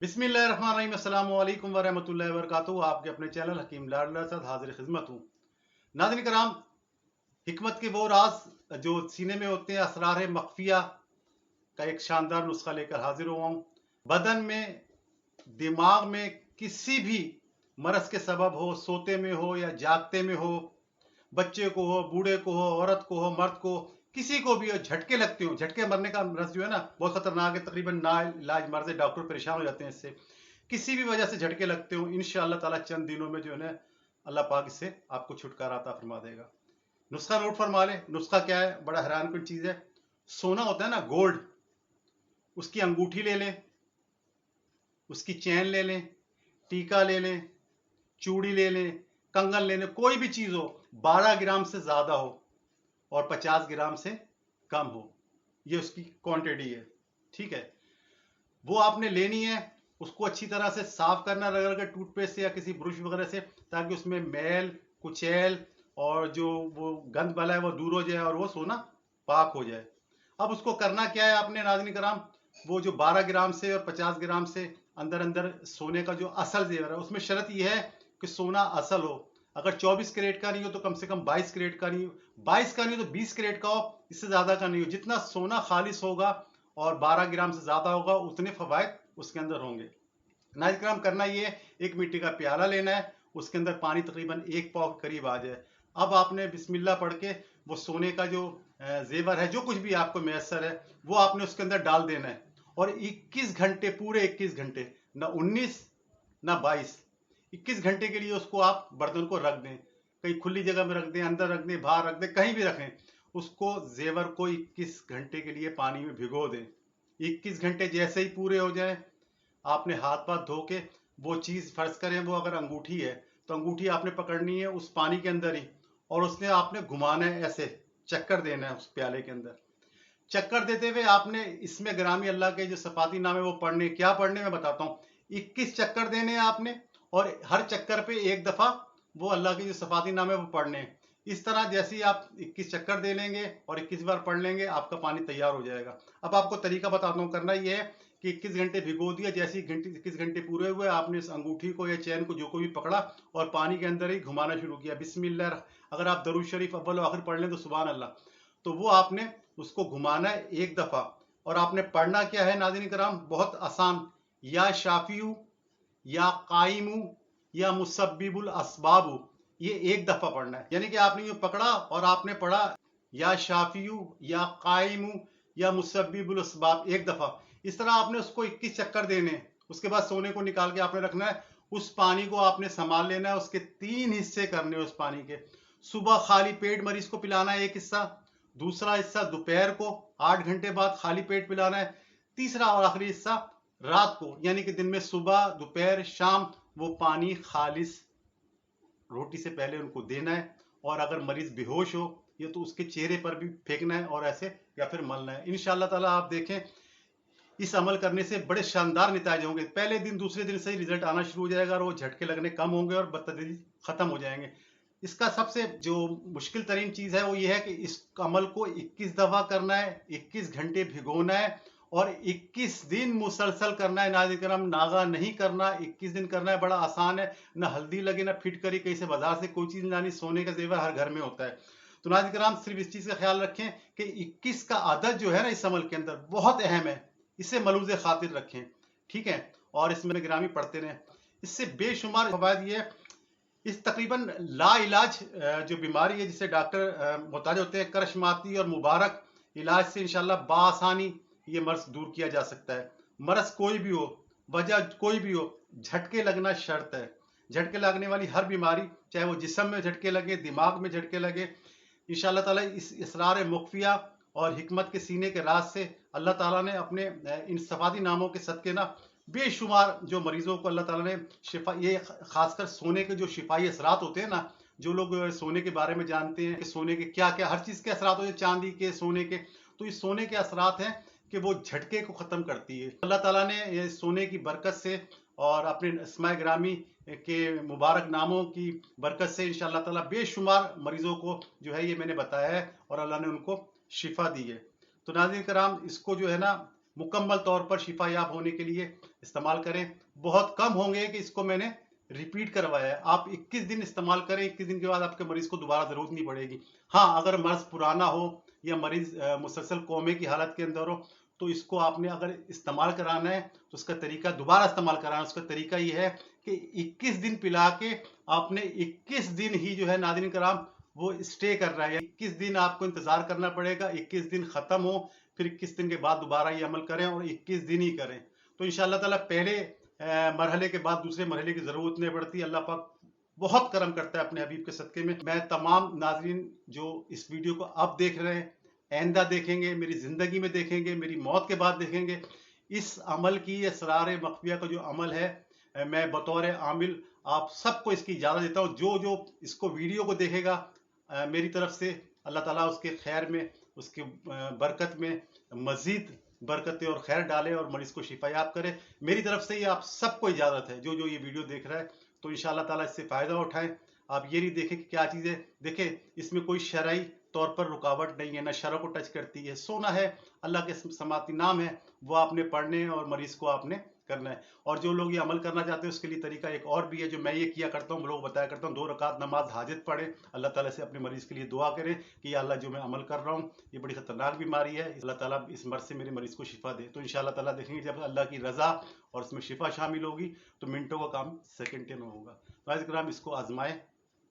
बिस्मिल्लाहिर्रहमानिर्रहीम अस्सलामु अलैकुम वरहमतुल्लाहि वबरकातुहू। आपके अपने चैनल हकीम लाडला साथ हाजिर खिदमत हूँ। नाज़रीन कराम, हिकमत के वो राज जो सीने में होते हैं, असरार मख्फिया का एक शानदार नुस्खा लेकर हाजिर हुआ हूँ। बदन में, दिमाग में किसी भी मरज के सबब हो, सोते में हो या जागते में हो, बच्चे को हो, बूढ़े को हो, औरत को हो, मर्द को, किसी को भी हो, झटके लगते हो। झटके मरने का मर्ज जो है ना, बहुत खतरनाक है, तकरीबन ना इलाज मर्ज है, डॉक्टर परेशान हो जाते हैं इससे। किसी भी वजह से झटके लगते हो, इंशाअल्लाह ताला चंद दिनों में जो है ना, अल्लाह पाक इससे आपको छुटकारा अता फरमा देगा। नुस्खा नोट फरमा ले। नुस्खा क्या है? बड़ा हैरान कुन चीज है। सोना होता है ना, गोल्ड, उसकी अंगूठी ले लें, उसकी चैन ले लें, टीका ले लें, चूड़ी ले लें, कंगन ले लें, कोई भी चीज हो, 12 ग्राम से ज्यादा हो और 50 ग्राम से कम हो, ये उसकी क्वांटिटी है। ठीक है, वो आपने लेनी है। उसको अच्छी तरह से साफ करना रगड़ कर टूथपेस्ट से या किसी ब्रश वगैरह से, ताकि उसमें मैल, कुचैल और जो वो गंद वाला है वो दूर हो जाए और वो सोना पाक हो जाए। अब उसको करना क्या है आपने नाज़रीन कराम, वो जो 12 ग्राम से और 50 ग्राम से अंदर अंदर सोने का जो असल जेवर है, उसमें शर्त यह है कि सोना असल हो। अगर 24 कैरेट का नहीं हो तो कम से कम 22 कैरेट का नहीं हो, 22 का नहीं हो तो 20 कैरेट का हो, इससे ज्यादा का नहीं हो। जितना सोना खालिस होगा और 12 ग्राम से ज्यादा होगा, उतने फवायद उसके अंदर होंगे। नाइट क्राम करना ये है, एक मिट्टी का प्याला लेना है, उसके अंदर पानी तकरीबन 1 पाव करीब आ जाए। अब आपने बिस्मिल्लाह पढ़ के वो सोने का जो जेवर है, जो कुछ भी आपको मैसर है, वो आपने उसके अंदर डाल देना है। और 21 घंटे, पूरे 21 घंटे, ना 19 ना 22, 21 घंटे के लिए उसको आप बर्तन को रख दें। कहीं खुली जगह में रख दें, अंदर रख दें, बाहर रख दें, कहीं भी रखें। उसको जेवर को 21 घंटे के लिए पानी में भिगो दें। 21 घंटे जैसे ही पूरे हो जाए, आपने हाथ पाथ धो के वो चीज, फर्ज करें वो अगर अंगूठी है तो अंगूठी आपने पकड़नी है उस पानी के अंदर ही, और उसने आपने घुमाना है, ऐसे चक्कर देना है उस प्याले के अंदर। चक्कर देते हुए आपने इसमें ग्रामी अल्लाह के जो सफाती नाम है वो पढ़ने। क्या पढ़ने मैं बताता हूँ। 21 चक्कर देने हैं आपने, और हर चक्कर पे एक दफा वो अल्लाह के जो सफाती नाम है वो पढ़ने हैं। इस तरह जैसे ही आप 21 चक्कर दे लेंगे और 21 बार पढ़ लेंगे, आपका पानी तैयार हो जाएगा। अब आपको तरीका बताता हूँ। करना ये है कि 21 घंटे भिगो दिया, जैसे ही 21 घंटे पूरे हुए, आपने इस अंगूठी को या चैन को, जो को भी पकड़ा और पानी के अंदर ही घुमाना शुरू किया। बिस्मिल्लाह, अगर आप दरूद शरीफ अव्वल और आखिर पढ़ लें तो सुभान अल्लाह। तो वो आपने उसको घुमाना है एक दफा, और आपने पढ़ना क्या है नाज़रीन कराम, बहुत आसान। या शाफियू, या काइमू, या मुसब्बिबुल असबाबू, ये एक दफा पढ़ना है। यानी कि आपने ये पकड़ा और आपने पढ़ा या शाफियू, या काइमू, या मुसब्बिबुल असबाब, एक दफा। इस तरह आपने उसको 21 चक्कर देने। उसके बाद सोने को निकाल के आपने रखना है। उस पानी को आपने संभाल लेना है, उसके 3 हिस्से करने हैं उस पानी के। सुबह खाली पेट मरीज को पिलाना है एक हिस्सा, दूसरा हिस्सा दोपहर को 8 घंटे बाद खाली पेट पिलाना है, तीसरा और आखिरी हिस्सा रात को, यानी कि दिन में सुबह, दोपहर, शाम वो पानी खालिस रोटी से पहले उनको देना है। और अगर मरीज बेहोश हो, ये तो उसके चेहरे पर भी फेंकना है और ऐसे, या फिर मलना है। इंशाअल्लाह ताला आप देखें, इस अमल करने से बड़े शानदार नतीजे होंगे। पहले दिन, दूसरे दिन से ही रिजल्ट आना शुरू हो जाएगा और वो झटके लगने कम होंगे और बदतदरीज खत्म हो जाएंगे। इसका सबसे जो मुश्किल तरीन चीज है वो ये है कि इस अमल को 21 दफा करना है, 21 घंटे भिगोना है और 21 दिन मुसलसल करना है। नाज़रीन करम, नागा नहीं करना, 21 दिन करना है। बड़ा आसान है, ना हल्दी लगे ना फिटकरी, कहीं से बाजार से कोई चीज लानी। सोने का जेवर हर घर में होता है। तो नाज़रीन करम, सिर्फ इस चीज का ख्याल रखें कि 21 का आदत जो है ना इस अमल के अंदर बहुत अहम है, इसे मलूज़ खातिर रखें। ठीक है, और इसमें ग्रामी पढ़ते रहें। इससे बेशुमार फवायद ये है। इस तकरीबन ला इलाज जो बीमारी है जिसे डॉक्टर मुताज होते हैं, करशमाती और मुबारक इलाज से इंशाल्लाह बासानी ये मर्ज दूर किया जा सकता है। मर्ज कोई भी हो, वजह कोई भी हो, झटके लगना शर्त है। झटके लगने वाली हर बीमारी, चाहे वो जिस्म में झटके लगे, दिमाग में झटके लगे, इंशाल्लाह ताला इस इसरार मुख्फिया और हिकमत के सीने के राज से अल्लाह ताला ने अपने इन सफाती नामों के सदके ना बेशुमार जो मरीजों को अल्लाह ताला ने शिफा, ये खासकर सोने के जो शिफाई असरात होते हैं ना, जो लोग सोने के बारे में जानते हैं कि सोने के क्या क्या हर चीज के असरात होते हैं, चांदी के, सोने के, तो इस सोने के असरात हैं कि वो झटके को खत्म करती है। अल्लाह ताला ने ये सोने की बरकत से और अपने अस्माए ग्रामी के मुबारक नामों की बरकत से इंशाअल्लाह ताला बेशुमार मरीजों को जो है ये मैंने बताया है और अल्लाह ने उनको शिफा दी है। तो नाज़रीन कराम, इसको जो है ना मुकम्मल तौर पर शिफा याब होने के लिए इस्तेमाल करें। बहुत कम होंगे कि इसको मैंने रिपीट करवाया है। आप 21 दिन इस्तेमाल करें, 21 दिन के बाद आपके मरीज को दोबारा जरूरत नहीं पड़ेगी। हाँ, अगर मर्ज पुराना हो या मरीज मुसलसल कोमे की हालत के अंदर हो तो इसको आपने अगर इस्तेमाल कराना है तो उसका तरीका, दोबारा इस्तेमाल कराना है, उसका तरीका ये है कि 21 दिन पिला के आपने 21 दिन ही जो है नाज़रीन कराम वो स्टे कर रहा है। 21 दिन आपको इंतजार करना पड़ेगा, 21 दिन खत्म हो फिर 21 दिन के बाद दोबारा ये अमल करें और 21 दिन ही करें। तो इंशाअल्लाह ताला पहले मरहले के बाद दूसरे मरहले की जरूरत नहीं पड़ती। अल्लाह पाक बहुत करम करता है अपने हबीब के सदके में। मैं तमाम नाजरीन जो इस वीडियो को अब देख रहे हैं, आइंदा देखेंगे, मेरी जिंदगी में देखेंगे, मेरी मौत के बाद देखेंगे, इस अमल की, असरार मख्फिया का जो अमल है, मैं बतौर आमिल आप सबको इसकी इजाज़त देता हूँ। जो जो इसको वीडियो को देखेगा, मेरी तरफ से अल्लाह ताला उसके खैर में, उसके बरकत में मज़ीद बरकतें और खैर डाले और मरीज को शिफा याब करे। मेरी तरफ से ये आप सबको इजाज़त है, जो जो ये वीडियो देख रहा है, तो इंशाअल्लाह ताला इससे फ़ायदा उठाएं। आप ये नहीं देखें कि क्या चीज़ है, देखें इसमें कोई शरई तौर पर रुकावट नहीं है, ना शरअ को टच करती है। सोना है, अल्लाह के समाती नाम है, वो आपने पढ़ने और मरीज को आपने करना है। और जो लोग ये अमल करना चाहते हैं उसके लिए तरीका एक और भी है जो मैं ये किया करता हूँ, लोग बताया करता हूँ। 2 रकात नमाज हाजित पढ़े, अल्लाह ताला से अपने मरीज के लिए दुआ करें कि या अल्लाह जो मैं अमल कर रहा हूँ ये बड़ी खतरनाक बीमारी है, अल्लाह ताला इस मर्ज से मेरे मरीज को शिफा दे। तो इंशाअल्लाह ताला देखेंगे जब अल्लाह की रजा और इसमें शिफा शामिल होगी तो मिनटों का काम सेकंड में होगा। तो इसको आजमाएं।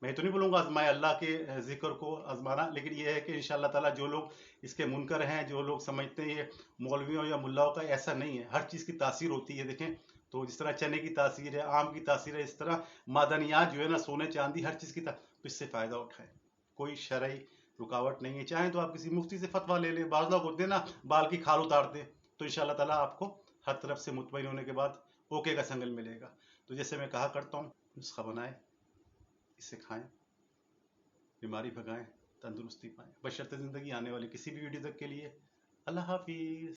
मैं तो नहीं बोलूँगा आजमाएं अल्लाह के जिक्र को आजमाना, लेकिन ये है कि इंशाअल्लाह ताला जो लोग इसके मुनकर हैं, जो लोग समझते हैं ये मौलवियों या मुल्लाओं का, ऐसा नहीं है। हर चीज़ की तासीर होती है। देखें तो जिस तरह चने की तासीर है, आम की तासीर है, इस तरह मादनियात जो है ना, सोने चांदी हर चीज़ की तो इससे फ़ायदा उठाएं। कोई शरई रुकावट नहीं है। चाहें तो आप किसी मुफ्ती से फतवा ले लें। बाज़ लोग होते हैं ना बाल की खाल उतारते, तो इंशाअल्लाह ताला आपको हर तरफ से मुतमईन होने के बाद ओके का संगल मिलेगा। तो जैसे मैं कहा करता हूँ, नुस्खा बनाएं, इसे खाएं, बीमारी भगाएं, तंदुरुस्ती पाएं। बशर्ते ज़िंदगी आने वाली किसी भी वीडियो तक के लिए अल्लाह हाफिज़।